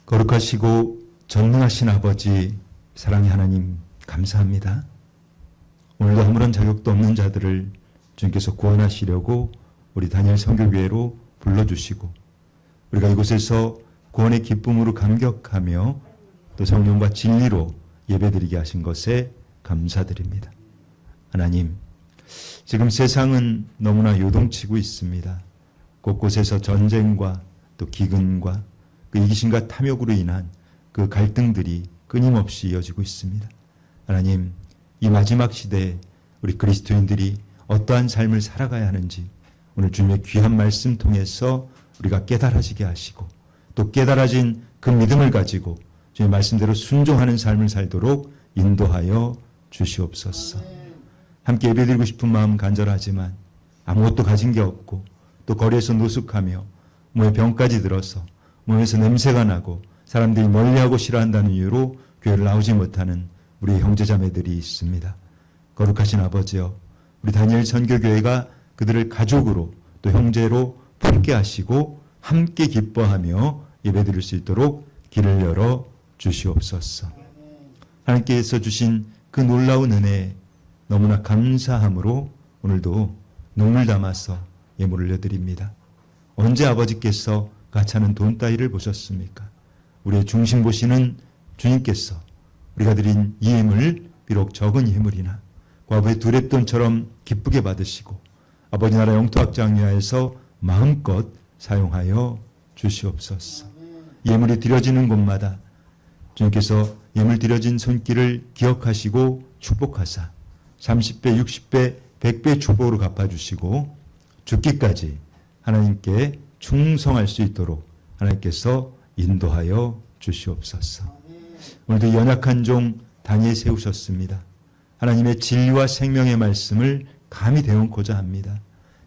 거룩하시고 전능하신 아버지, 사랑의 하나님 감사합니다. 오늘도 아무런 자격도 없는 자들을 주님께서 구원하시려고 우리 다니엘 선교교회로 불러주시고 우리가 이곳에서 구원의 기쁨으로 감격하며 또 성령과 진리로 예배드리게 하신 것에 감사드립니다. 하나님, 지금 세상은 너무나 요동치고 있습니다. 곳곳에서 전쟁과 또 기근과 그 이기심과 탐욕으로 인한 그 갈등들이 끊임없이 이어지고 있습니다. 하나님, 이 마지막 시대에 우리 그리스도인들이 어떠한 삶을 살아가야 하는지 오늘 주님의 귀한 말씀 통해서 우리가 깨달아지게 하시고 또 깨달아진 그 믿음을 가지고 주님의 말씀대로 순종하는 삶을 살도록 인도하여 주시옵소서. 함께 예배드리고 싶은 마음 간절하지만 아무것도 가진 게 없고 또 거리에서 노숙하며 몸에 병까지 들어서 몸에서 냄새가 나고 사람들이 멀리하고 싫어한다는 이유로 교회를 나오지 못하는 우리 형제자매들이 있습니다. 거룩하신 아버지여, 우리 다니엘 선교교회가 그들을 가족으로 또 형제로 품게 하시고 함께 기뻐하며 예배드릴 수 있도록 길을 열어 주시옵소서. 하나님께서 주신 그 놀라운 은혜에 너무나 감사함으로 오늘도 눈물 담아서 예물을 올려드립니다. 언제 아버지께서 가차는 돈 따위를 보셨습니까? 우리의 중심 보시는 주님께서 우리가 드린 이 예물, 비록 적은 예물이나 과부의 두랩돈처럼 기쁘게 받으시고 아버지 나라 영토학장 위하여서 마음껏 사용하여 주시옵소서. 예물이 드려지는 곳마다 주님께서 예물 드려진 손길을 기억하시고 축복하사 30배, 60배, 100배 축복으로 갚아주시고 죽기까지 하나님께 충성할 수 있도록 하나님께서 인도하여 주시옵소서. 오늘도 연약한 종 다니엘 세우셨습니다. 하나님의 진리와 생명의 말씀을 감히 대언고자 합니다.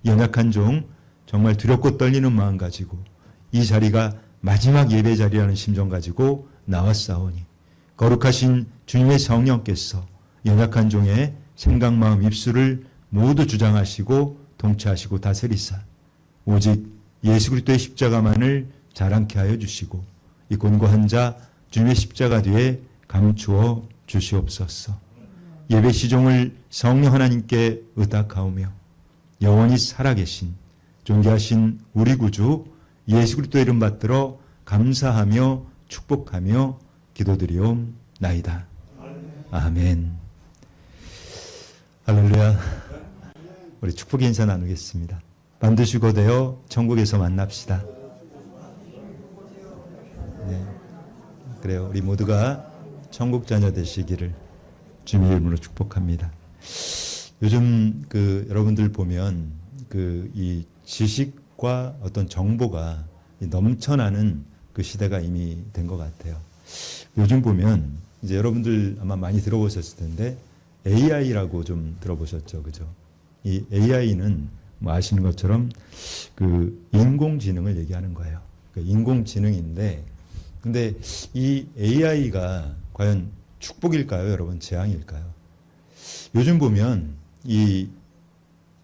연약한 종 정말 두렵고 떨리는 마음 가지고 이 자리가 마지막 예배 자리라는 심정 가지고 나왔사오니 거룩하신 주님의 성령께서 연약한 종의 생각, 마음, 입술을 모두 주장하시고 통치하시고 다스리사 오직 예수 그리스도의 십자가만을 자랑케 하여 주시고 이 곤고한 자 주님의 십자가 뒤에 감추어 주시옵소서. 예배 시종을 성령 하나님께 의탁하오며 영원히 살아계신 존귀하신 우리 구주 예수 그리스도의 이름 받들어 감사하며 축복하며 기도드리옵나이다. 아멘. 할렐루야. 우리 축복 인사 나누겠습니다. 반드시 고되어 천국에서 만납시다. 네. 그래요. 우리 모두가 천국 자녀 되시기를 주님의 이름으로 축복합니다. 요즘 여러분들 보면 이 지식과 어떤 정보가 넘쳐나는 그 시대가 이미 된 것 같아요. 요즘 보면 이제 여러분들 아마 많이 들어보셨을 텐데 AI라고 좀 들어보셨죠, 그죠? 이 AI는 뭐 아시는 것처럼 그 인공지능을 얘기하는 거예요. 그러니까 인공지능인데, 근데 이 AI가 과연 축복일까요, 여러분? 재앙일까요? 요즘 보면 이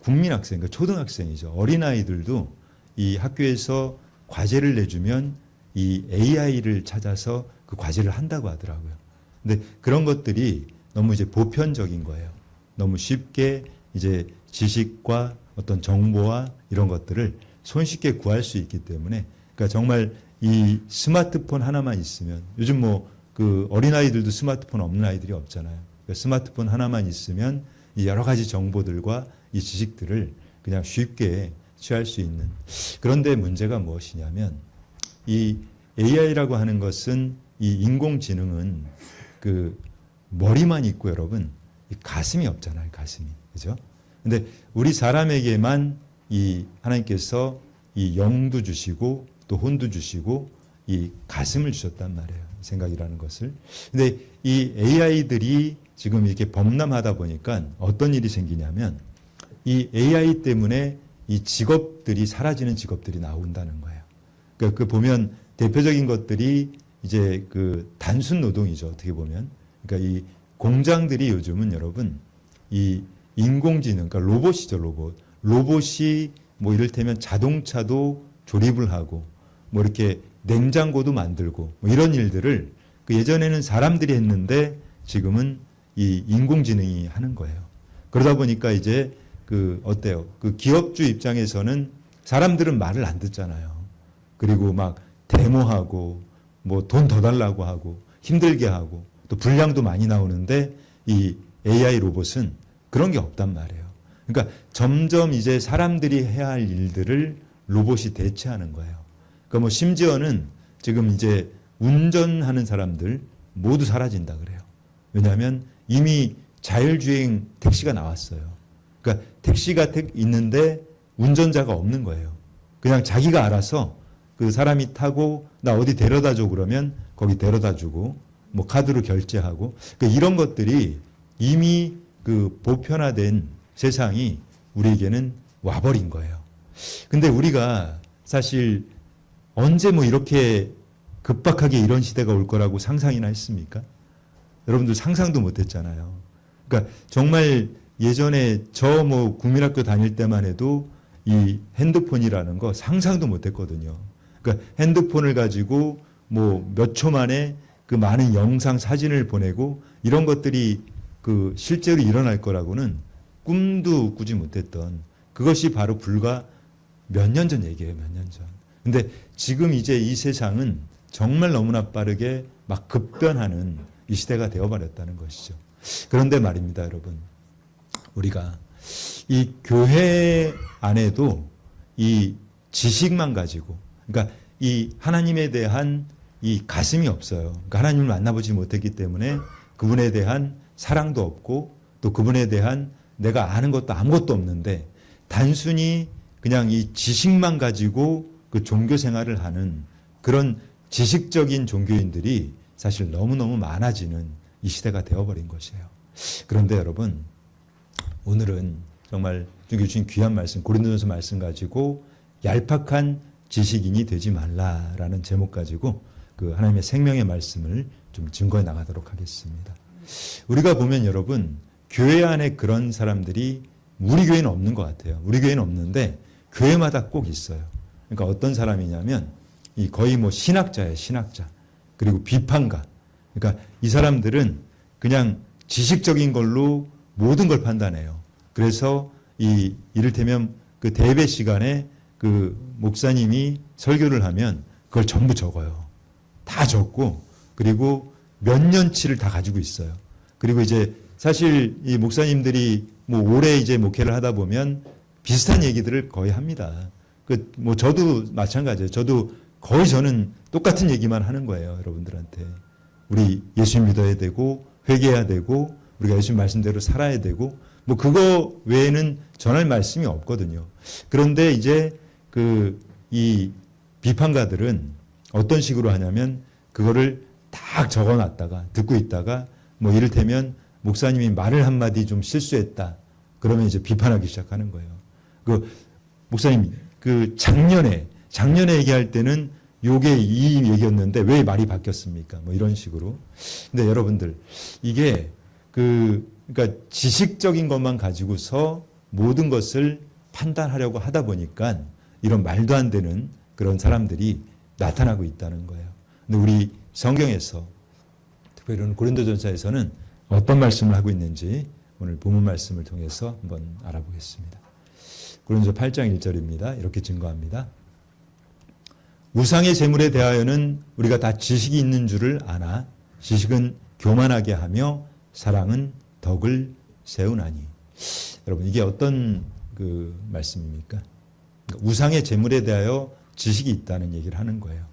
국민학생, 그러니까 초등학생이죠. 어린아이들도 이 학교에서 과제를 내주면 이 AI를 찾아서 그 과제를 한다고 하더라고요. 근데 그런 것들이 너무 이제 보편적인 거예요. 너무 쉽게 이제 지식과 어떤 정보와 이런 것들을 손쉽게 구할 수 있기 때문에, 그러니까 정말 이 스마트폰 하나만 있으면, 요즘 뭐 그 어린아이들도 스마트폰 없는 아이들이 없잖아요. 그러니까 스마트폰 하나만 있으면 이 여러 가지 정보들과 이 지식들을 그냥 쉽게 취할 수 있는. 그런데 문제가 무엇이냐면 이 AI라고 하는 것은, 이 인공지능은 그 머리만 있고 여러분 이 가슴이 없잖아요. 가슴이. 그죠? 근데 우리 사람에게만 이 하나님께서 이 영도 주시고 또 혼도 주시고 이 가슴을 주셨단 말이에요. 생각이라는 것을. 근데 이 AI들이 지금 이렇게 범람하다 보니까 어떤 일이 생기냐면 이 AI 때문에 이 직업들이 사라지는 직업들이 나온다는 거예요. 그러니까 그 보면 대표적인 것들이 이제 그 단순 노동이죠. 어떻게 보면. 그러니까 이 공장들이 요즘은 여러분 이 인공지능, 그러니까 로봇이죠, 로봇이 뭐 이를테면 자동차도 조립을 하고 뭐 이렇게 냉장고도 만들고 뭐 이런 일들을 그 예전에는 사람들이 했는데 지금은 이 인공지능이 하는 거예요. 그러다 보니까 이제 그 어때요? 그 기업주 입장에서는 사람들은 말을 안 듣잖아요. 그리고 막 데모하고 뭐 돈 더 달라고 하고 힘들게 하고 또 분량도 많이 나오는데 이 AI 로봇은 그런 게 없단 말이에요. 그러니까 점점 이제 사람들이 해야 할 일들을 로봇이 대체하는 거예요. 그러니까 뭐 심지어는 지금 이제 운전하는 사람들 모두 사라진다 그래요. 왜냐하면 이미 자율주행 택시가 나왔어요. 그러니까 택시가 있는데 운전자가 없는 거예요. 그냥 자기가 알아서 그 사람이 타고 나 어디 데려다 줘 그러면 거기 데려다 주고 뭐 카드로 결제하고 그러니까 이런 것들이 이미 그 보편화된 세상이 우리에게는 와버린 거예요. 근데 우리가 사실 언제 뭐 이렇게 급박하게 이런 시대가 올 거라고 상상이나 했습니까? 여러분들 상상도 못 했잖아요. 그러니까 정말 예전에 저 뭐 국민학교 다닐 때만 해도 이 핸드폰이라는 거 상상도 못 했거든요. 그러니까 핸드폰을 가지고 뭐 몇 초 만에 그 많은 영상, 사진을 보내고 이런 것들이 그 실제로 일어날 거라고는 꿈도 꾸지 못했던 그것이 바로 불과 몇 년 전 얘기예요, 몇 년 전. 근데 지금 이제 이 세상은 정말 너무나 빠르게 막 급변하는 이 시대가 되어버렸다는 것이죠. 그런데 말입니다, 여러분. 우리가 이 교회 안에도 이 지식만 가지고, 그러니까 이 하나님에 대한 이 가슴이 없어요. 그러니까 하나님을 만나보지 못했기 때문에 그분에 대한 사랑도 없고 또 그분에 대한 내가 아는 것도 아무것도 없는데 단순히 그냥 이 지식만 가지고 그 종교 생활을 하는 그런 지식적인 종교인들이 사실 너무너무 많아지는 이 시대가 되어버린 것이에요. 그런데 여러분, 오늘은 정말 주신 귀한 말씀, 고린도전서 말씀 가지고 얄팍한 지식인이 되지 말라라는 제목 가지고 그 하나님의 생명의 말씀을 좀 증거해 나가도록 하겠습니다. 우리가 보면 여러분, 교회 안에 그런 사람들이 우리 교회는 없는 것 같아요. 우리 교회는 없는데 교회마다 꼭 있어요. 그러니까 어떤 사람이냐면 이 거의 뭐 신학자예요, 신학자. 그리고 비판가. 그러니까 이 사람들은 그냥 지식적인 걸로 모든 걸 판단해요. 그래서 이 이를테면 그 대배 시간에 그 목사님이 설교를 하면 그걸 전부 적어요. 다 적고 그리고 몇 년치를 다 가지고 있어요. 그리고 이제 사실 이 목사님들이 뭐 오래 이제 목회를 하다 보면 비슷한 얘기들을 거의 합니다. 그 뭐 저도 마찬가지예요. 저도 거의 저는 똑같은 얘기만 하는 거예요, 여러분들한테. 우리 예수 믿어야 되고 회개해야 되고 우리가 예수 말씀대로 살아야 되고 뭐 그거 외에는 전할 말씀이 없거든요. 그런데 이제 그 이 비판가들은 어떤 식으로 하냐면 그거를 딱 적어놨다가 듣고 있다가 뭐 이를테면 목사님이 말을 한마디 좀 실수했다. 그러면 이제 비판하기 시작하는 거예요. 그 목사님 그 작년에 얘기할 때는 요게 이 얘기였는데 왜 말이 바뀌었습니까? 뭐 이런 식으로. 근데 여러분들 이게 그러니까 지식적인 것만 가지고서 모든 것을 판단하려고 하다 보니까 이런 말도 안 되는 그런 사람들이 나타나고 있다는 거예요. 근데 우리 성경에서 특별히 고린도전서에서는 어떤 말씀을 하고 있는지 오늘 본문 말씀을 통해서 한번 알아보겠습니다. 고린도서 8장 1절입니다. 이렇게 증거합니다. 우상의 제물에 대하여는 우리가 다 지식이 있는 줄을 아나 지식은 교만하게 하며 사랑은 덕을 세우나니. 여러분 이게 어떤 그 말씀입니까? 그러니까 우상의 제물에 대하여 지식이 있다는 얘기를 하는 거예요.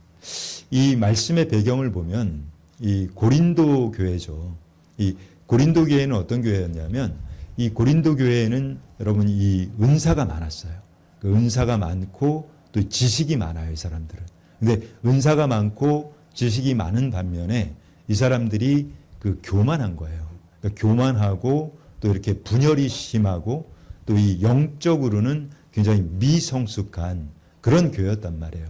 이 말씀의 배경을 보면 이 고린도 교회죠. 이 고린도 교회는 어떤 교회였냐면 이 고린도 교회에는 여러분 이 은사가 많았어요. 그 은사가 많고 또 지식이 많아요, 이 사람들은. 근데 은사가 많고 지식이 많은 반면에 이 사람들이 그 교만한 거예요. 그러니까 교만하고 또 이렇게 분열이 심하고 또 이 영적으로는 굉장히 미성숙한 그런 교회였단 말이에요.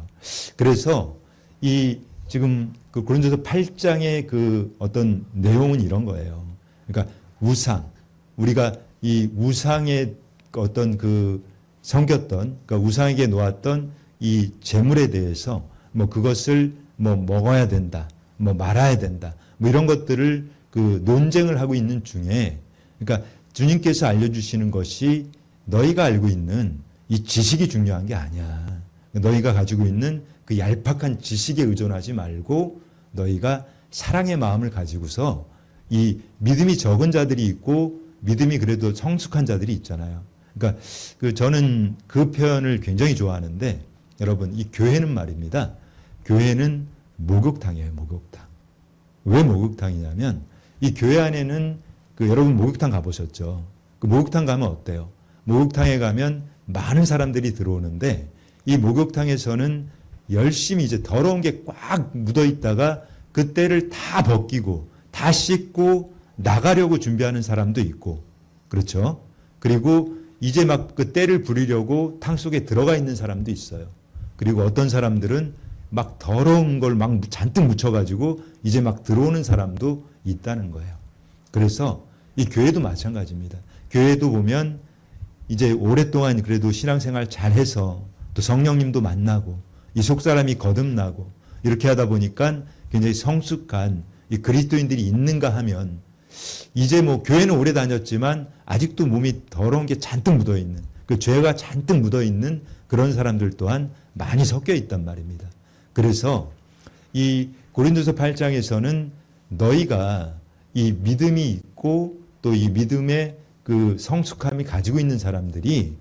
그래서 이 지금 그 고린도서 8장의 그 어떤 내용은 이런 거예요. 그러니까 우상, 우리가 이 우상의 어떤 그 섬겼던, 그러니까 우상에게 놓았던 이 재물에 대해서 뭐 그것을 뭐 먹어야 된다, 뭐 말아야 된다, 뭐 이런 것들을 그 논쟁을 하고 있는 중에, 그러니까 주님께서 알려주시는 것이 너희가 알고 있는 이 지식이 중요한 게 아니야. 너희가 가지고 있는 그 얄팍한 지식에 의존하지 말고 너희가 사랑의 마음을 가지고서 이 믿음이 적은 자들이 있고 믿음이 그래도 성숙한 자들이 있잖아요. 그러니까 저는 그 표현을 굉장히 좋아하는데, 여러분 이 교회는 말입니다. 교회는 목욕탕이에요. 목욕탕. 왜 목욕탕이냐면 이 교회 안에는 여러분 목욕탕 가보셨죠? 그 목욕탕 가면 어때요? 목욕탕에 가면 많은 사람들이 들어오는데 이 목욕탕에서는 열심히 이제 더러운 게 꽉 묻어 있다가 그 때를 다 벗기고 다 씻고 나가려고 준비하는 사람도 있고, 그렇죠? 그리고 이제 막 그 때를 부리려고 탕 속에 들어가 있는 사람도 있어요. 그리고 어떤 사람들은 막 더러운 걸 막 잔뜩 묻혀가지고 이제 막 들어오는 사람도 있다는 거예요. 그래서 이 교회도 마찬가지입니다. 교회도 보면 이제 오랫동안 그래도 신앙생활 잘해서 또 성령님도 만나고 이 속사람이 거듭나고 이렇게 하다 보니까 굉장히 성숙한 이 그리스도인들이 있는가 하면, 이제 뭐 교회는 오래 다녔지만 아직도 몸이 더러운 게 잔뜩 묻어 있는, 그 죄가 잔뜩 묻어 있는 그런 사람들 또한 많이 섞여 있단 말입니다. 그래서 이 고린도서 8장에서는 너희가 이 믿음이 있고 또 이 믿음의 그 성숙함이 가지고 있는 사람들이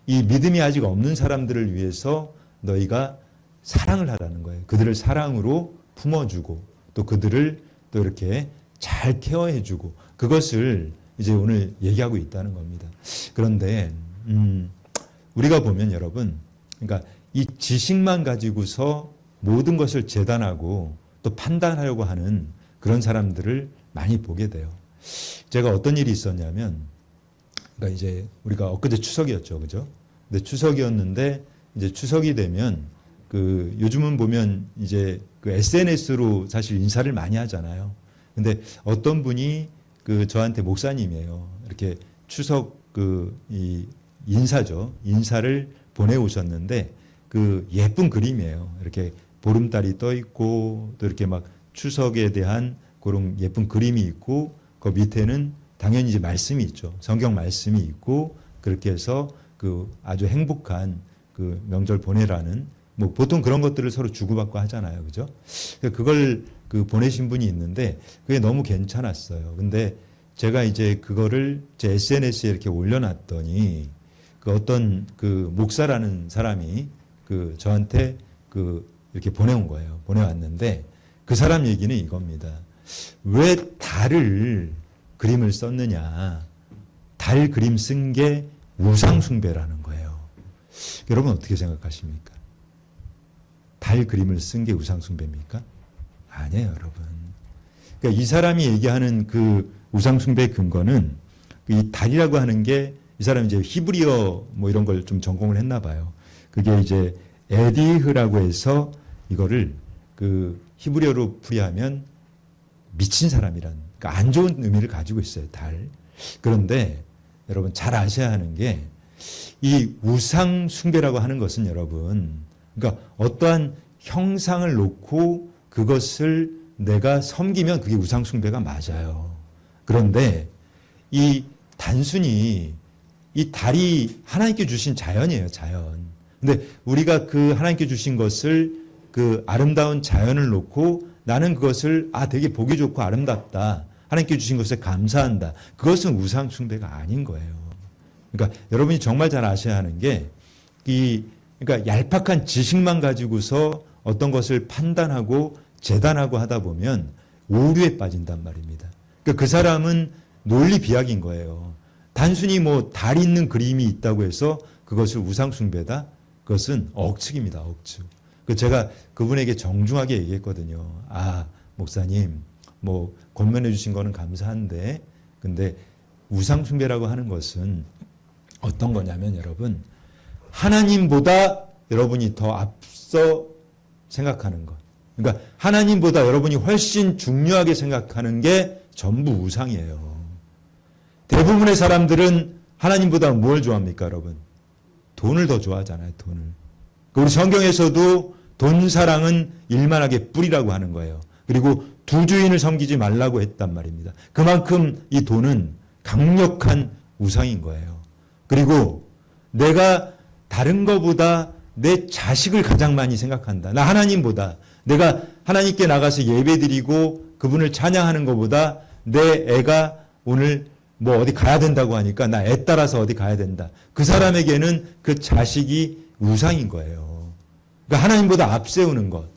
이 믿음이 아직 없는 사람들을 위해서 너희가 사랑을 하라는 거예요. 그들을 사랑으로 품어주고 또 그들을 또 이렇게 잘 케어해주고, 그것을 이제 오늘 얘기하고 있다는 겁니다. 그런데 우리가 보면 여러분, 그러니까 이 지식만 가지고서 모든 것을 재단하고 또 판단하려고 하는 그런 사람들을 많이 보게 돼요. 제가 어떤 일이 있었냐면, 그러니까 이제 우리가 엊그제 추석이었죠, 그죠? 근데 추석이었는데 이제 추석이 되면 요즘은 보면 이제 SNS로 사실 인사를 많이 하잖아요. 근데 어떤 분이 저한테 목사님이에요. 이렇게 추석 이 인사죠. 인사를 보내오셨는데 예쁜 그림이에요. 이렇게 보름달이 떠 있고 또 이렇게 막 추석에 대한 그런 예쁜 그림이 있고 그 밑에는 당연히 이제 말씀이 있죠. 성경 말씀이 있고 그렇게 해서 아주 행복한 명절 보내라는, 뭐 보통 그런 것들을 서로 주고받고 하잖아요. 그죠? 그걸 보내신 분이 있는데 그게 너무 괜찮았어요. 근데 제가 이제 그거를 제 SNS에 이렇게 올려놨더니 어떤 목사라는 사람이 저한테 이렇게 보내온 거예요. 보내왔는데 그 사람 얘기는 이겁니다. 왜 달을 그림을 썼느냐. 달 그림 쓴 게 우상숭배라는 거예요. 여러분 어떻게 생각하십니까? 달 그림을 쓴 게 우상숭배입니까? 아니에요, 여러분. 그러니까 이 사람이 얘기하는 우상숭배의 근거는 이 달이라고 하는 게, 이 사람이 이제 히브리어 뭐 이런 걸 좀 전공을 했나 봐요. 그게 이제 에디흐라고 해서 이거를 히브리어로 풀이하면 미친 사람이란, 그러니까 안 좋은 의미를 가지고 있어요, 달. 그런데 여러분 잘 아셔야 하는 게, 이 우상숭배라고 하는 것은 여러분, 그러니까 어떠한 형상을 놓고 그것을 내가 섬기면 그게 우상숭배가 맞아요. 그런데 단순히 이 달이 하나님께 주신 자연이에요, 자연. 근데 우리가 하나님께 주신 것을 아름다운 자연을 놓고 나는 그것을 되게 보기 좋고 아름답다, 하나님께 주신 것에 감사한다, 그것은 우상숭배가 아닌 거예요. 그러니까 여러분이 정말 잘 아셔야 하는 게, 그러니까 얄팍한 지식만 가지고서 어떤 것을 판단하고 재단하고 하다 보면 오류에 빠진단 말입니다. 그러니까 그 사람은 논리 비약인 거예요. 단순히 뭐 달 있는 그림이 있다고 해서 그것을 우상숭배다? 그것은 억측입니다, 억측. 제가 그분에게 정중하게 얘기했거든요. 목사님, 뭐 권면해 주신 거는 감사한데, 근데 우상숭배라고 하는 것은 어떤 거냐면 여러분, 하나님보다 여러분이 더 앞서 생각하는 것. 그러니까 하나님보다 여러분이 훨씬 중요하게 생각하는 게 전부 우상이에요. 대부분의 사람들은 하나님보다 뭘 좋아합니까, 여러분? 돈을 더 좋아하잖아요, 돈을. 우리 성경에서도 돈 사랑은 일만하게 뿌리라고 하는 거예요. 그리고 두 주인을 섬기지 말라고 했단 말입니다. 그만큼 이 돈은 강력한 우상인 거예요. 그리고 내가 다른 것보다 내 자식을 가장 많이 생각한다. 나 하나님보다 내가 하나님께 나가서 예배드리고 그분을 찬양하는 것보다 내 애가 오늘 뭐 어디 가야 된다고 하니까 나 애 따라서 어디 가야 된다. 그 사람에게는 그 자식이 우상인 거예요. 그러니까 하나님보다 앞세우는 것.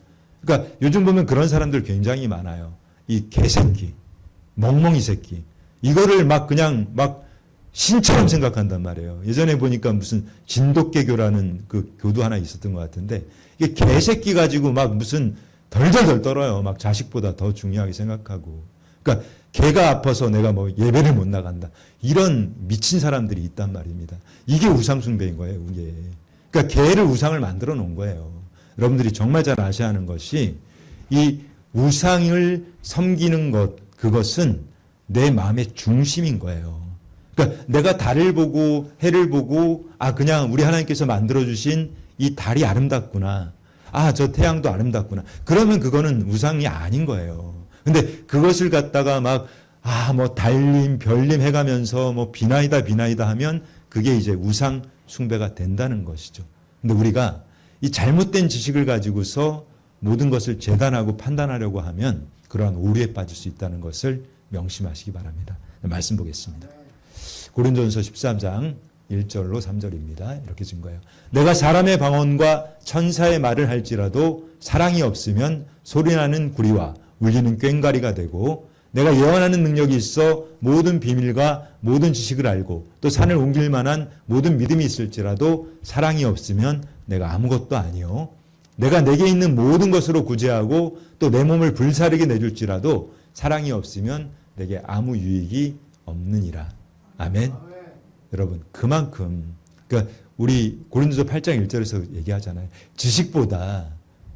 그러니까 요즘 보면 그런 사람들 굉장히 많아요. 이 개새끼, 멍멍이 새끼. 이거를 막 그냥 막 신처럼 생각한단 말이에요. 예전에 보니까 무슨 진돗개교라는 그 교도 하나 있었던 것 같은데 이게 개새끼 가지고 막 무슨 덜덜덜 떨어요. 막 자식보다 더 중요하게 생각하고. 그러니까 개가 아파서 내가 뭐 예배를 못 나간다. 이런 미친 사람들이 있단 말입니다. 이게 우상 숭배인 거예요. 이게. 그러니까 개를 우상을 만들어 놓은 거예요. 여러분들이 정말 잘 아셔야 하는 것이 이 우상을 섬기는 것, 그것은 내 마음의 중심인 거예요. 그러니까 내가 달을 보고 해를 보고 그냥 우리 하나님께서 만들어주신 이 달이 아름답구나. 저 태양도 아름답구나. 그러면 그거는 우상이 아닌 거예요. 근데 그것을 갖다가 뭐 달님, 별님 해가면서 뭐 비나이다 하면 그게 이제 우상 숭배가 된다는 것이죠. 근데 우리가 이 잘못된 지식을 가지고서 모든 것을 재단하고 판단하려고 하면 그러한 오류에 빠질 수 있다는 것을 명심하시기 바랍니다. 말씀 보겠습니다. 고린도전서 13장 1절로 3절입니다. 이렇게 준 거예요. 내가 사람의 방언과 천사의 말을 할지라도 사랑이 없으면 소리나는 구리와 울리는 꽹과리가 되고 내가 예언하는 능력이 있어 모든 비밀과 모든 지식을 알고 또 산을 옮길 만한 모든 믿음이 있을지라도 사랑이 없으면 내가 아무것도 아니요. 내가 내게 있는 모든 것으로 구제하고 또 내 몸을 불사르게 내줄지라도 사랑이 없으면 내게 아무 유익이 없느니라. 아멘. 여러분 그만큼 그러니까 우리 고린도서 8장 1절에서 얘기하잖아요. 지식보다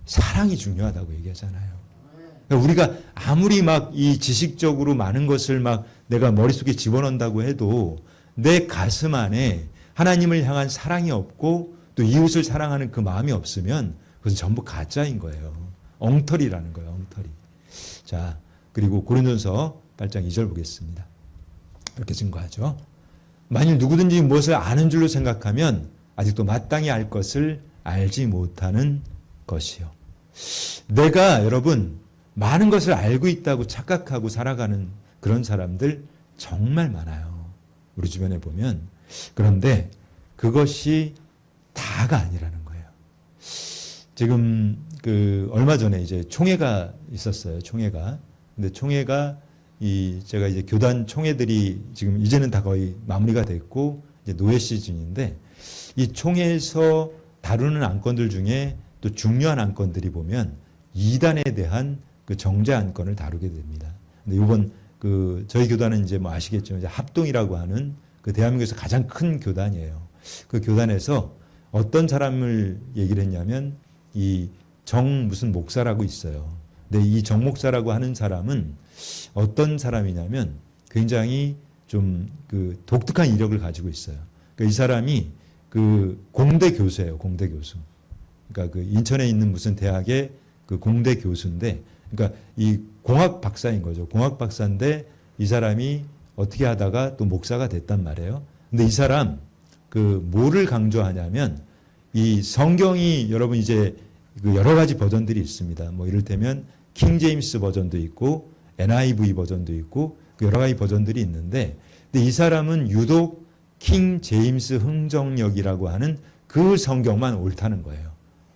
사랑이 중요하다고 얘기하잖아요. 그러니까 우리가 아무리 막 이 지식적으로 많은 것을 막 내가 머릿속에 집어넣는다고 해도 내 가슴 안에 하나님을 향한 사랑이 없고 또 이웃을 사랑하는 그 마음이 없으면 그것은 전부 가짜인 거예요. 엉터리라는 거예요. 엉터리. 자, 그리고 고린도전서 8장 2절 보겠습니다. 이렇게 증거하죠. 만일 누구든지 무엇을 아는 줄로 생각하면 아직도 마땅히 알 것을 알지 못하는 것이요. 내가 여러분 많은 것을 알고 있다고 착각하고 살아가는 그런 사람들 정말 많아요. 우리 주변에 보면. 그런데 그것이 다가 아니라는 거예요. 지금 얼마 전에 이제 총회가 있었어요. 총회가. 근데 총회가 제가 이제 교단 총회들이 지금 이제는 다 거의 마무리가 됐고 이제 노예 시즌인데 이 총회에서 다루는 안건들 중에 또 중요한 안건들이 보면 이단에 대한 그 정죄 안건을 다루게 됩니다. 근데 이번 저희 교단은 이제 뭐 아시겠지만 이제 합동이라고 하는 그 대한민국에서 가장 큰 교단이에요. 그 교단에서 어떤 사람을 얘기를 했냐면 이 정 무슨 목사라고 있어요. 근데 이 정 목사라고 하는 사람은 어떤 사람이냐면 굉장히 좀 독특한 이력을 가지고 있어요. 그러니까 이 사람이 공대 교수예요. 공대 교수. 그러니까 인천에 있는 무슨 대학의 공대 교수인데, 그러니까 이 공학 박사인 거죠. 공학 박사인데 이 사람이 어떻게 하다가 또 목사가 됐단 말이에요. 근데 이 사람 뭐를 강조하냐면 이 성경이 여러분 이제 여러 가지 버전들이 있습니다. 뭐 이를테면 킹 제임스 버전도 있고 NIV 버전도 있고 여러 가지 버전들이 있는데, 근데 이 사람은 유독 킹 제임스 흥정역이라고 하는 그 성경만 옳다는 거예요.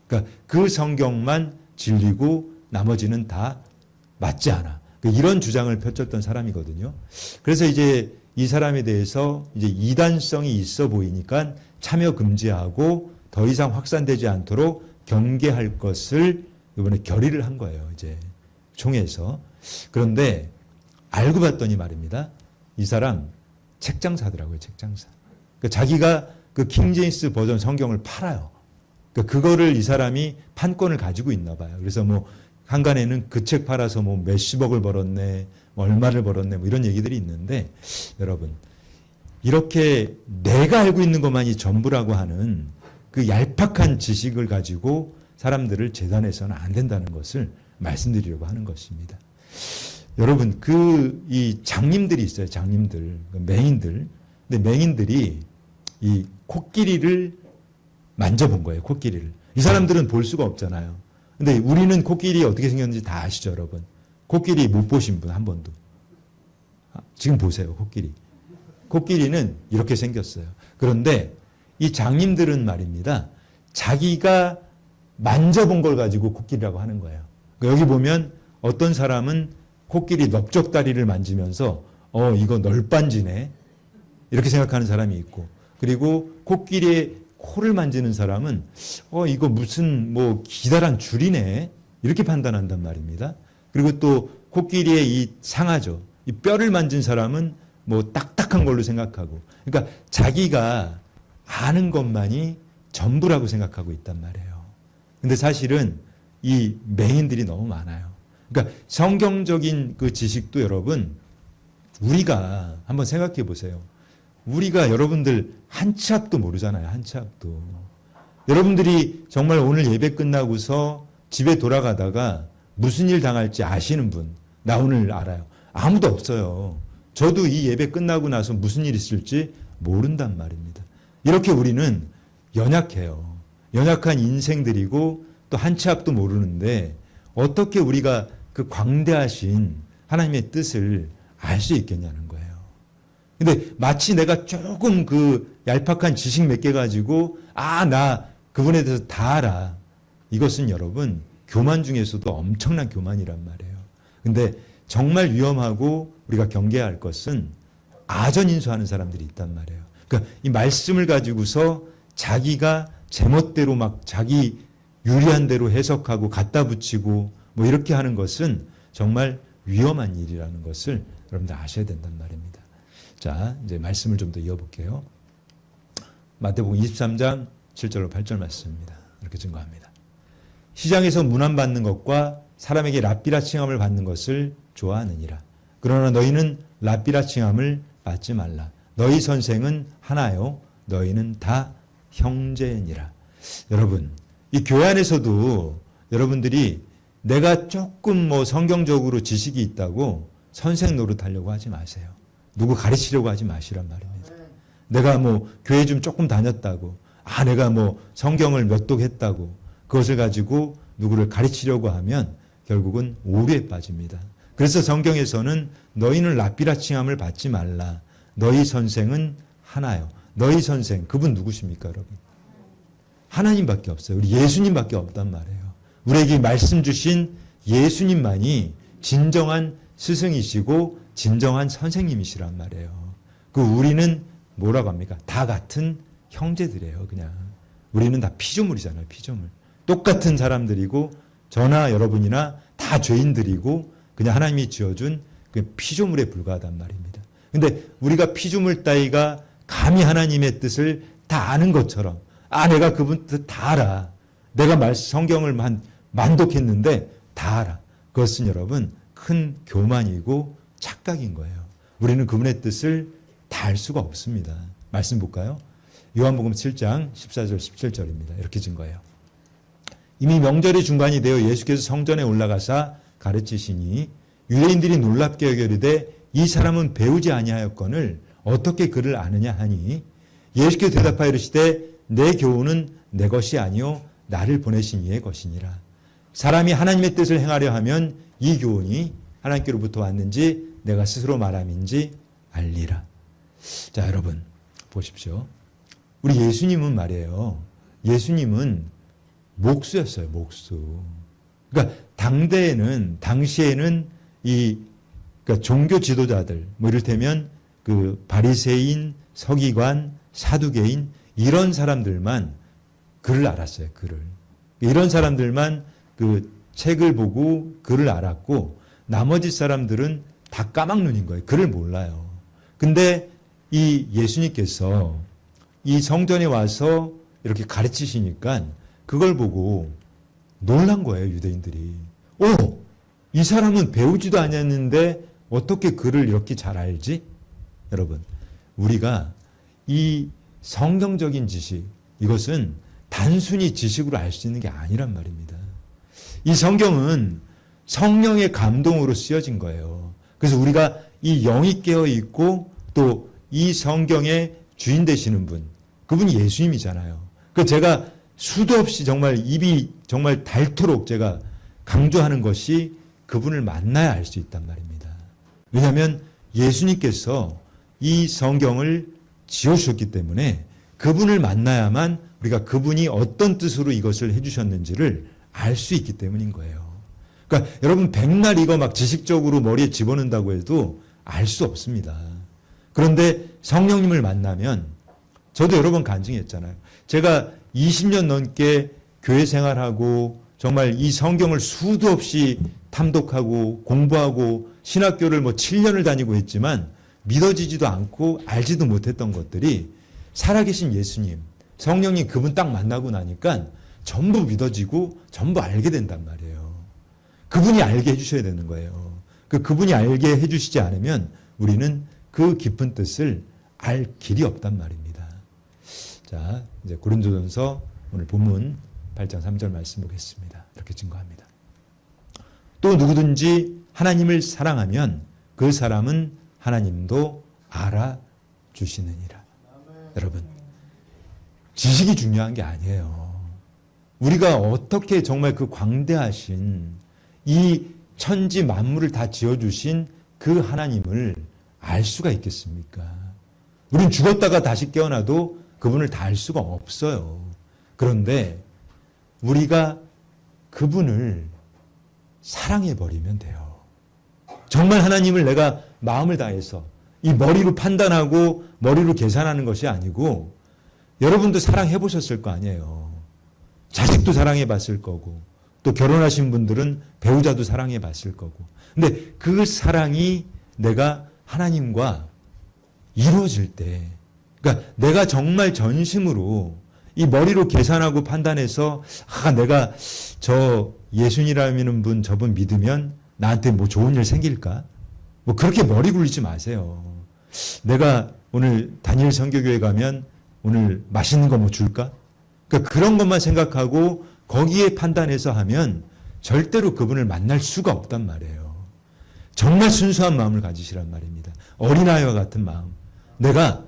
그러니까 그 성경만 진리고 나머지는 다 맞지 않아. 이런 주장을 펼쳤던 사람이거든요. 그래서 이제 이 사람에 대해서 이제 이단성이 있어 보이니까 참여 금지하고 더 이상 확산되지 않도록 경계할 것을 이번에 결의를 한 거예요. 이제 총회에서. 그런데 알고 봤더니 말입니다. 이 사람 책장사더라고요. 책장사. 그러니까 자기가 킹제임스 버전 성경을 팔아요. 그러니까 그거를 이 사람이 판권을 가지고 있나 봐요. 그래서 뭐 한간에는 그 책 팔아서 뭐 몇십억을 벌었네, 뭐 얼마를 벌었네, 뭐 이런 얘기들이 있는데, 여러분 이렇게 내가 알고 있는 것만이 전부라고 하는 그 얄팍한 지식을 가지고 사람들을 제단해서는 안 된다는 것을 말씀드리려고 하는 것입니다. 여러분, 이 장님들이 있어요. 장님들, 맹인들. 근데 맹인들이 이 코끼리를 만져본 거예요. 코끼리를. 이 사람들은 볼 수가 없잖아요. 근데 우리는 코끼리 어떻게 생겼는지 다 아시죠, 여러분? 코끼리 못 보신 분 한 번도. 지금 보세요, 코끼리. 코끼리는 이렇게 생겼어요. 그런데 이 장님들은 말입니다. 자기가 만져본 걸 가지고 코끼리라고 하는 거예요. 여기 보면 어떤 사람은 코끼리 넓적다리를 만지면서 이거 널빤지네 이렇게 생각하는 사람이 있고, 그리고 코끼리의 코를 만지는 사람은 이거 무슨 뭐 기다란 줄이네 이렇게 판단한단 말입니다. 그리고 또 코끼리의 이 상아죠. 이 뼈를 만진 사람은 뭐 딱딱한 걸로 생각하고, 그러니까 자기가 아는 것만이 전부라고 생각하고 있단 말이에요. 근데 사실은 이 맹인들이 너무 많아요. 그러니까 성경적인 그 지식도 여러분, 우리가 한번 생각해 보세요. 우리가 여러분들 한 치 앞도 모르잖아요. 한 치 앞도. 여러분들이 정말 오늘 예배 끝나고서 집에 돌아가다가 무슨 일 당할지 아시는 분, 나 오늘 알아요. 아무도 없어요. 저도 이 예배 끝나고 나서 무슨 일 있을지 모른단 말입니다. 이렇게 우리는 연약해요. 연약한 인생들이고 또 한 치 앞도 모르는데 어떻게 우리가 그 광대하신 하나님의 뜻을 알 수 있겠냐는 거예요. 근데 마치 내가 조금 그 얄팍한 지식 몇 개 가지고 나 그분에 대해서 다 알아. 이것은 여러분 교만 중에서도 엄청난 교만이란 말이에요. 근데 정말 위험하고 우리가 경계해야 할 것은 아전인수하는 사람들이 있단 말이에요. 그러니까 이 말씀을 가지고서 자기가 제멋대로 막 자기 유리한 대로 해석하고 갖다 붙이고 뭐 이렇게 하는 것은 정말 위험한 일이라는 것을 여러분들 아셔야 된단 말입니다. 자, 이제 말씀을 좀 더 이어볼게요. 마태복음 23장 7절로 8절 말씀입니다. 이렇게 증거합니다. 시장에서 문안받는 것과 사람에게 랍비라 칭함을 받는 것을 좋아하느니라. 그러나 너희는 랍비라 칭함을 받지 말라. 너희 선생은 하나요. 너희는 다 형제니라. 여러분, 이 교회 안에서도 여러분들이 내가 조금 뭐 성경적으로 지식이 있다고 선생 노릇하려고 하지 마세요. 누구 가르치려고 하지 마시란 말입니다. 내가 뭐 교회 좀 조금 다녔다고, 내가 뭐 성경을 몇 독 했다고 그것을 가지고 누구를 가르치려고 하면 결국은 오류에 빠집니다. 그래서 성경에서는 너희는 랍비라 칭함을 받지 말라. 너희 선생은 하나요. 너희 선생, 그분 누구십니까, 여러분? 하나님밖에 없어요. 우리 예수님밖에 없단 말이에요. 우리에게 말씀 주신 예수님만이 진정한 스승이시고 진정한 선생님이시란 말이에요. 우리는 뭐라고 합니까? 다 같은 형제들이에요, 그냥. 우리는 다 피조물이잖아요, 피조물. 똑같은 사람들이고 저나 여러분이나 다 죄인들이고 그냥 하나님이 지어준 그 피조물에 불과하단 말입니다. 근데 우리가 피조물 따위가 감히 하나님의 뜻을 다 아는 것처럼 내가 그분 뜻 다 알아. 내가 성경을 만독했는데 다 알아. 그것은 여러분 큰 교만이고 착각인 거예요. 우리는 그분의 뜻을 다 알 수가 없습니다. 말씀 볼까요? 요한복음 7장 14절 17절입니다. 이렇게 증거해요. 이미 명절의 중간이 되어 예수께서 성전에 올라가사 가르치시니 유대인들이 놀랍게 여겨리되 이 사람은 배우지 아니하였거늘 어떻게 그를 아느냐 하니 예수께서 대답하여 이르시되 내 교훈은 내 것이 아니요 나를 보내신 이의 것이니라. 사람이 하나님의 뜻을 행하려 하면 이 교훈이 하나님께로부터 왔는지 내가 스스로 말함인지 알리라. 자, 여러분 보십시오. 우리 예수님은 말이에요. 예수님은 목수였어요. 목수. 그러니까 당시에는 그러니까 종교 지도자들, 뭐 이를테면 그 바리새인, 서기관, 사두개인 이런 사람들만 글을 알았어요. 글을. 이런 사람들만 그 책을 보고 글을 알았고 나머지 사람들은 다 까막눈인 거예요. 글을 몰라요. 근데 이 예수님께서 이 성전에 와서 이렇게 가르치시니까 그걸 보고 놀란 거예요. 유대인들이. 이 사람은 배우지도 않았는데 어떻게 글을 이렇게 잘 알지? 여러분, 우리가 이 성경적인 지식, 이것은 단순히 지식으로 알 수 있는 게 아니란 말입니다. 이 성경은 성령의 감동으로 쓰여진 거예요. 그래서 우리가 이 영이 깨어 있고 또 이 성경의 주인 되시는 분, 그분이 예수님이잖아요. 그 제가 수도 없이 정말 입이 정말 닳도록 제가 강조하는 것이 그분을 만나야 알 수 있단 말입니다. 왜냐하면 예수님께서 이 성경을 지어주셨기 때문에 그분을 만나야만 우리가 그분이 어떤 뜻으로 이것을 해주셨는지를 알 수 있기 때문인 거예요. 그러니까 여러분 백날 이거 막 지식적으로 머리에 집어넣는다고 해도 알 수 없습니다. 그런데 성령님을 만나면 저도 여러 번 간증했잖아요. 제가 20년 넘게 교회 생활하고 정말 이 성경을 수도 없이 탐독하고 공부하고 신학교를 7년을 다니고 했지만 믿어지지도 않고 알지도 못했던 것들이 살아계신 예수님, 성령님 그분 딱 만나고 나니까 전부 믿어지고 전부 알게 된단 말이에요. 그분이 알게 해주셔야 되는 거예요. 그분이 알게 해주시지 않으면 우리는 그 깊은 뜻을 알 길이 없단 말입니다. 자, 이제 고린도전서 오늘 본문 8장 3절 말씀 보겠습니다. 이렇게 증거합니다. 또 누구든지 하나님을 사랑하면 그 사람은 하나님도 알아주시느니라. 여러분, 지식이 중요한 게 아니에요. 우리가 어떻게 정말 그 광대하신 이 천지 만물을 다 지어주신 그 하나님을 알 수가 있겠습니까? 우린 죽었다가 다시 깨어나도 그분을 다 알 수가 없어요. 그런데 우리가 그분을 사랑해버리면 돼요. 정말 하나님을 내가 마음을 다해서 이 머리로 판단하고 머리로 계산하는 것이 아니고 여러분도 사랑해 보셨을 거 아니에요. 자식도 사랑해 봤을 거고 또 결혼하신 분들은 배우자도 사랑해 봤을 거고. 근데 그 사랑이 내가 하나님과 이루어질 때, 그러니까 내가 정말 전심으로 이 머리로 계산하고 판단해서 내가 저 예수님이라는 분 저분 믿으면 나한테 뭐 좋은 일 생길까? 뭐 그렇게 머리 굴리지 마세요. 내가 오늘 다니엘 선교교회 가면 오늘 맛있는 거 뭐 줄까? 그러니까 그런 것만 생각하고 거기에 판단해서 하면 절대로 그분을 만날 수가 없단 말이에요. 정말 순수한 마음을 가지시란 말입니다. 어린아이와 같은 마음. 내가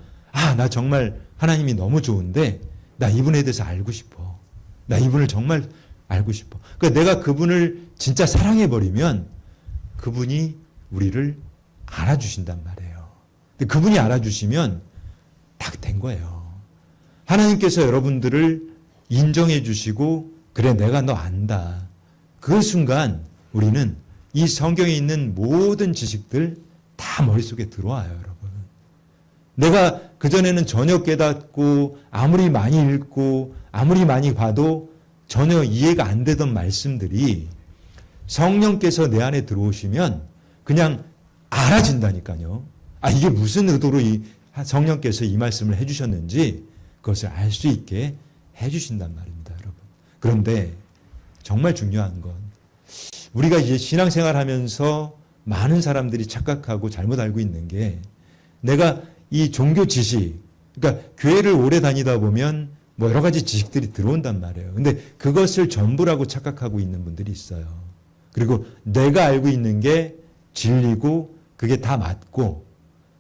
나 정말 하나님이 너무 좋은데 나 이분에 대해서 알고 싶어. 나 이분을 정말 알고 싶어. 그러니까 내가 그분을 진짜 사랑해버리면 그분이 우리를 알아주신단 말이에요. 근데 그분이 알아주시면 딱 된 거예요. 하나님께서 여러분들을 인정해 주시고 그래 내가 너 안다. 그 순간 우리는 이 성경에 있는 모든 지식들 다 머릿속에 들어와요, 여러분. 내가 그전에는 전혀 깨닫고 아무리 많이 읽고 아무리 많이 봐도 전혀 이해가 안 되던 말씀들이 성령께서 내 안에 들어오시면 그냥 알아진다니까요. 이게 무슨 의도로 이 성령께서 이 말씀을 해주셨는지 그것을 알 수 있게 해주신단 말입니다, 여러분. 그런데 정말 중요한 건 우리가 이제 신앙생활 하면서 많은 사람들이 착각하고 잘못 알고 있는 게 내가 이 종교 지식, 그러니까 교회를 오래 다니다 보면 뭐 여러 가지 지식들이 들어온단 말이에요. 근데 그것을 전부라고 착각하고 있는 분들이 있어요. 그리고 내가 알고 있는 게 진리고 그게 다 맞고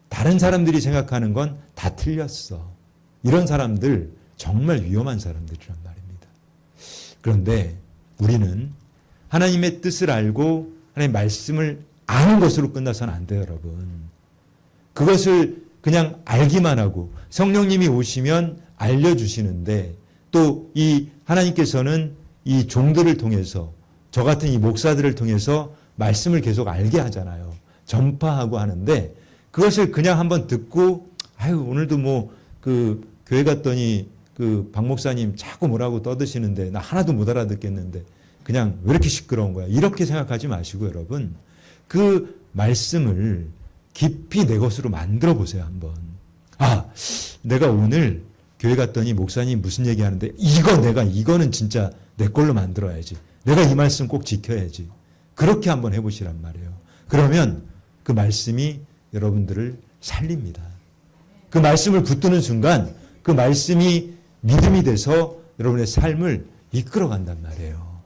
다른 사람들이 생각하는 건 다 틀렸어. 이런 사람들 정말 위험한 사람들이란 말입니다. 그런데 우리는 하나님의 뜻을 알고 하나님의 말씀을 아는 것으로 끝나서는 안 돼요, 여러분. 그것을 그냥 알기만 하고 성령님이 오시면 알려주시는데 또 이 하나님께서는 이 종들을 통해서 저 같은 이 목사들을 통해서 말씀을 계속 알게 하잖아요. 전파하고 하는데 그것을 그냥 한번 듣고 오늘도 뭐 그 교회 갔더니 그 박 목사님 자꾸 뭐라고 떠드시는데 나 하나도 못 알아듣겠는데 그냥 왜 이렇게 시끄러운 거야? 이렇게 생각하지 마시고 여러분 그 말씀을 깊이 내 것으로 만들어 보세요, 한번. 내가 오늘 교회 갔더니 목사님 무슨 얘기하는데 이거는 진짜 내 걸로 만들어야지. 내가 이 말씀 꼭 지켜야지. 그렇게 한번 해보시란 말이에요. 그러면 그 말씀이 여러분들을 살립니다. 그 말씀을 붙드는 순간 그 말씀이 믿음이 돼서 여러분의 삶을 이끌어 간단 말이에요.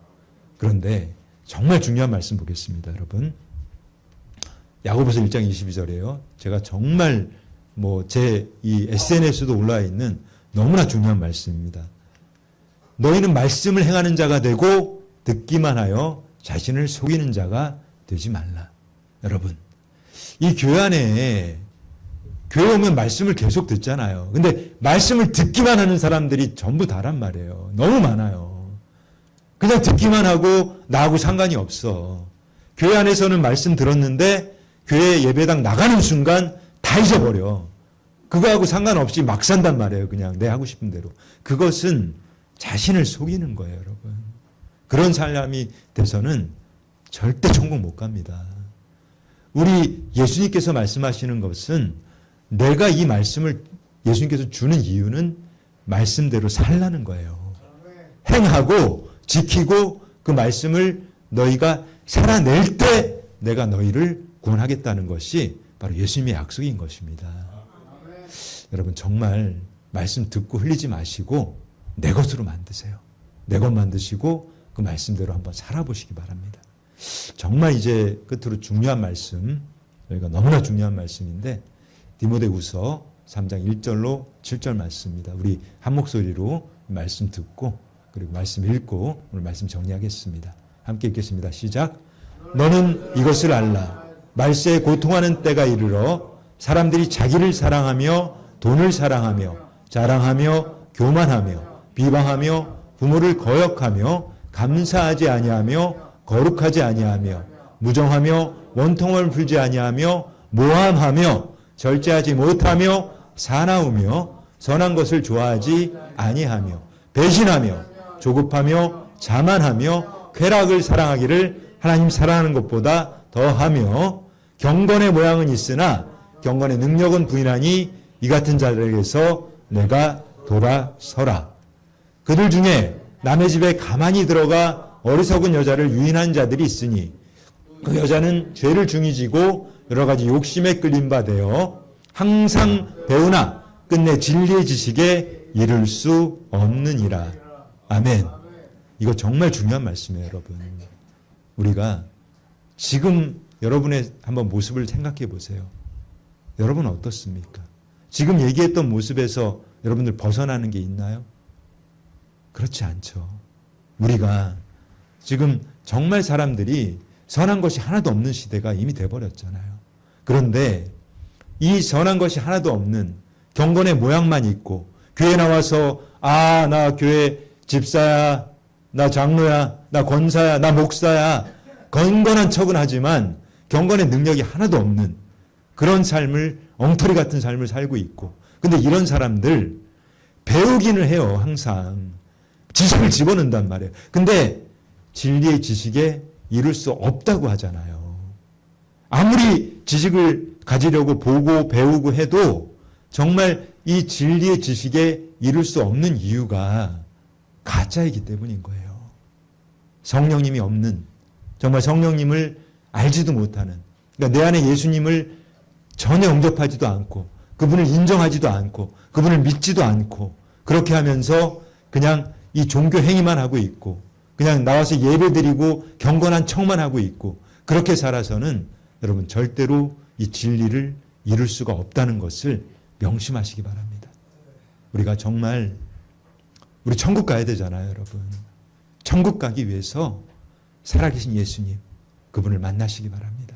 그런데 정말 중요한 말씀 보겠습니다, 여러분. 야고보서 1장 22절이에요. 제가 정말 제 이 SNS에도 올라와 있는 너무나 중요한 말씀입니다. 너희는 말씀을 행하는 자가 되고 듣기만 하여 자신을 속이는 자가 되지 말라. 여러분, 이 교회 안에 교회 오면 말씀을 계속 듣잖아요. 근데 말씀을 듣기만 하는 사람들이 전부 다란 말이에요. 너무 많아요. 그냥 듣기만 하고 나하고 상관이 없어. 교회 안에서는 말씀 들었는데 교회 예배당 나가는 순간 다 잊어버려. 그거하고 상관없이 막 산단 말이에요. 그냥 내 하고 싶은 대로. 그것은 자신을 속이는 거예요, 여러분. 그런 사람이 돼서는 절대 천국 못 갑니다. 우리 예수님께서 말씀하시는 것은 내가 이 말씀을 예수님께서 주는 이유는 말씀대로 살라는 거예요. 행하고 지키고 그 말씀을 너희가 살아낼 때 내가 너희를 구원하겠다는 것이 바로 예수님의 약속인 것입니다. 여러분, 정말 말씀 듣고 흘리지 마시고 내 것으로 만드세요. 내 것 만드시고 그 말씀대로 한번 살아보시기 바랍니다. 정말 이제 끝으로 중요한 말씀, 저희가 너무나 중요한 말씀인데 디모데후서 3장 1절로 7절 말씀입니다. 우리 한 목소리로 말씀 듣고 그리고 말씀 읽고 오늘 말씀 정리하겠습니다. 함께 읽겠습니다. 시작. 너는 이것을 알라. 말세에 고통하는 때가 이르러 사람들이 자기를 사랑하며 돈을 사랑하며 자랑하며 교만하며 비방하며 부모를 거역하며 감사하지 아니하며 거룩하지 아니하며 무정하며 원통을 풀지 아니하며 모함하며 절제하지 못하며 사나우며 선한 것을 좋아하지 아니하며 배신하며 조급하며 자만하며 쾌락을 사랑하기를 하나님 사랑하는 것보다 더하며 경건의 모양은 있으나 경건의 능력은 부인하니 이 같은 자들에게서 내가 돌아서라. 그들 중에 남의 집에 가만히 들어가 어리석은 여자를 유인한 자들이 있으니 그 여자는 죄를 중히 지고 여러 가지 욕심에 끌린 바 되어 항상 배우나 끝내 진리의 지식에 이를 수 없느니라. 아멘. 이거 정말 중요한 말씀이에요, 여러분. 우리가 지금 여러분의 한번 모습을 생각해 보세요. 여러분은 어떻습니까? 지금 얘기했던 모습에서 여러분들 벗어나는 게 있나요? 그렇지 않죠. 우리가 지금 정말 사람들이 선한 것이 하나도 없는 시대가 이미 돼버렸잖아요. 그런데 이 선한 것이 하나도 없는 경건의 모양만 있고 교회 나와서 나 교회 집사야, 나 장로야, 나 권사야, 나 목사야 건건한 척은 하지만 경건의 능력이 하나도 없는 그런 삶을 엉터리 같은 삶을 살고 있고 근데 이런 사람들 배우기는 해요. 항상 지식을 집어넣는단 말이에요. 근데 진리의 지식에 이룰 수 없다고 하잖아요. 아무리 지식을 가지려고 보고 배우고 해도 정말 이 진리의 지식에 이룰 수 없는 이유가 가짜이기 때문인 거예요. 성령님이 없는, 정말 성령님을 알지도 못하는, 그러니까 내 안에 예수님을 전혀 영접하지도 않고 그분을 인정하지도 않고 그분을 믿지도 않고 그렇게 하면서 그냥 이 종교 행위만 하고 있고 그냥 나와서 예배드리고 경건한 척만 하고 있고 그렇게 살아서는 여러분 절대로 이 진리를 이룰 수가 없다는 것을 명심하시기 바랍니다. 우리가 정말 우리 천국 가야 되잖아요, 여러분. 천국 가기 위해서 살아계신 예수님, 그분을 만나시기 바랍니다.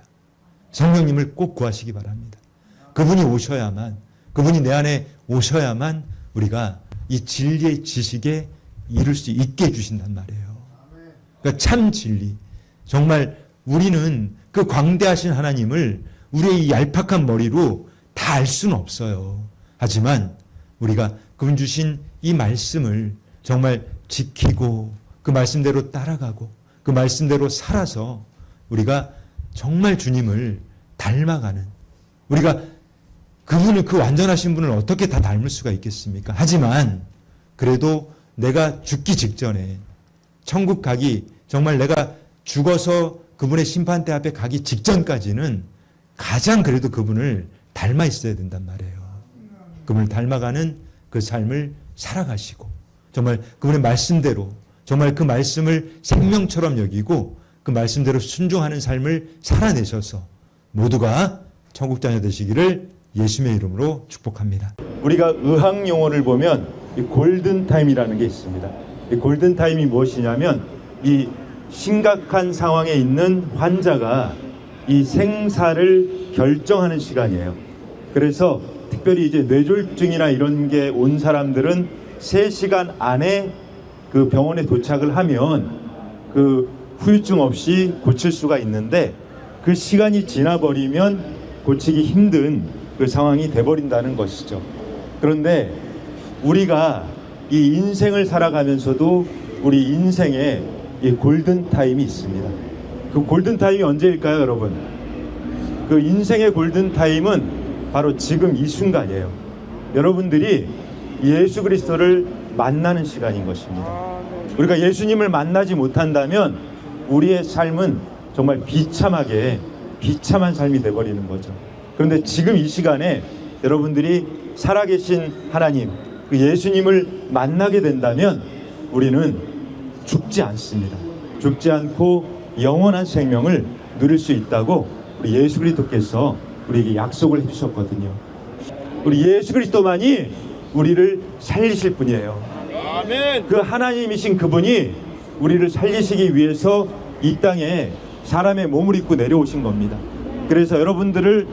성령님을 꼭 구하시기 바랍니다. 그분이 오셔야만, 그분이 내 안에 오셔야만 우리가 이 진리의 지식에 이룰 수 있게 해주신단 말이에요. 그러니까 참 진리. 정말 우리는 그 광대하신 하나님을 우리의 이 얄팍한 머리로 다 알 수는 없어요. 하지만 우리가 그분 주신 이 말씀을 정말 지키고 그 말씀대로 따라가고 그 말씀대로 살아서 우리가 정말 주님을 닮아가는, 우리가 그분을, 그 완전하신 분을 어떻게 다 닮을 수가 있겠습니까? 하지만 그래도 내가 죽기 직전에 천국 가기, 정말 내가 죽어서 그분의 심판대 앞에 가기 직전까지는 가장 그래도 그분을 닮아 있어야 된단 말이에요. 그분을 닮아가는 그 삶을 살아가시고 정말 그분의 말씀대로 정말 그 말씀을 생명처럼 여기고 그 말씀대로 순종하는 삶을 살아내셔서 모두가 천국 자녀 되시기를 예수님의 이름으로 축복합니다. 우리가 의학 용어를 보면 이 골든타임이라는 게 있습니다. 이 골든타임이 무엇이냐면 이 심각한 상황에 있는 환자가 이 생사를 결정하는 시간이에요. 그래서 특별히 이제 뇌졸중이나 이런 게 온 사람들은 3시간 안에 그 병원에 도착을 하면 그 후유증 없이 고칠 수가 있는데 그 시간이 지나버리면 고치기 힘든 그 상황이 돼버린다는 것이죠. 그런데 우리가 이 인생을 살아가면서도 우리 인생에 이 골든타임이 있습니다. 그 골든타임이 언제일까요, 여러분? 그 인생의 골든타임은 바로 지금 이 순간이에요. 여러분들이 예수 그리스도를 만나는 시간인 것입니다. 우리가 예수님을 만나지 못한다면 우리의 삶은 정말 비참한 삶이 돼버리는 거죠. 그런데 지금 이 시간에 여러분들이 살아계신 하나님, 그 예수님을 만나게 된다면 우리는 죽지 않습니다. 죽지 않고 영원한 생명을 누릴 수 있다고 우리 예수 그리스도께서 우리에게 약속을 해주셨거든요. 우리 예수 그리스도만이 우리를 살리실 분이에요. 아멘. 그 하나님이신 그분이 우리를 살리시기 위해서 이 땅에 사람의 몸을 입고 내려오신 겁니다. 그래서 여러분들을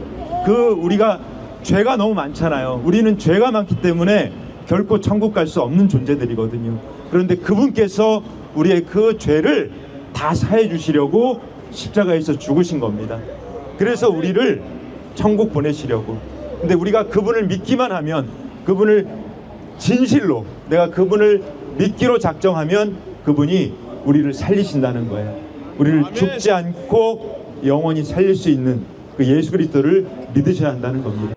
우리가 죄가 너무 많잖아요. 우리는 죄가 많기 때문에 결코 천국 갈 수 없는 존재들이거든요. 그런데 그분께서 우리의 그 죄를 다 사해 주시려고 십자가에서 죽으신 겁니다. 그래서 우리를 천국 보내시려고. 근데 우리가 그분을 믿기만 하면, 그분을 진실로 내가 그분을 믿기로 작정하면 그분이 우리를 살리신다는 거예요. 우리를 아멘. 죽지 않고 영원히 살릴 수 있는 그 예수 그리스도를 믿으셔야 한다는 겁니다.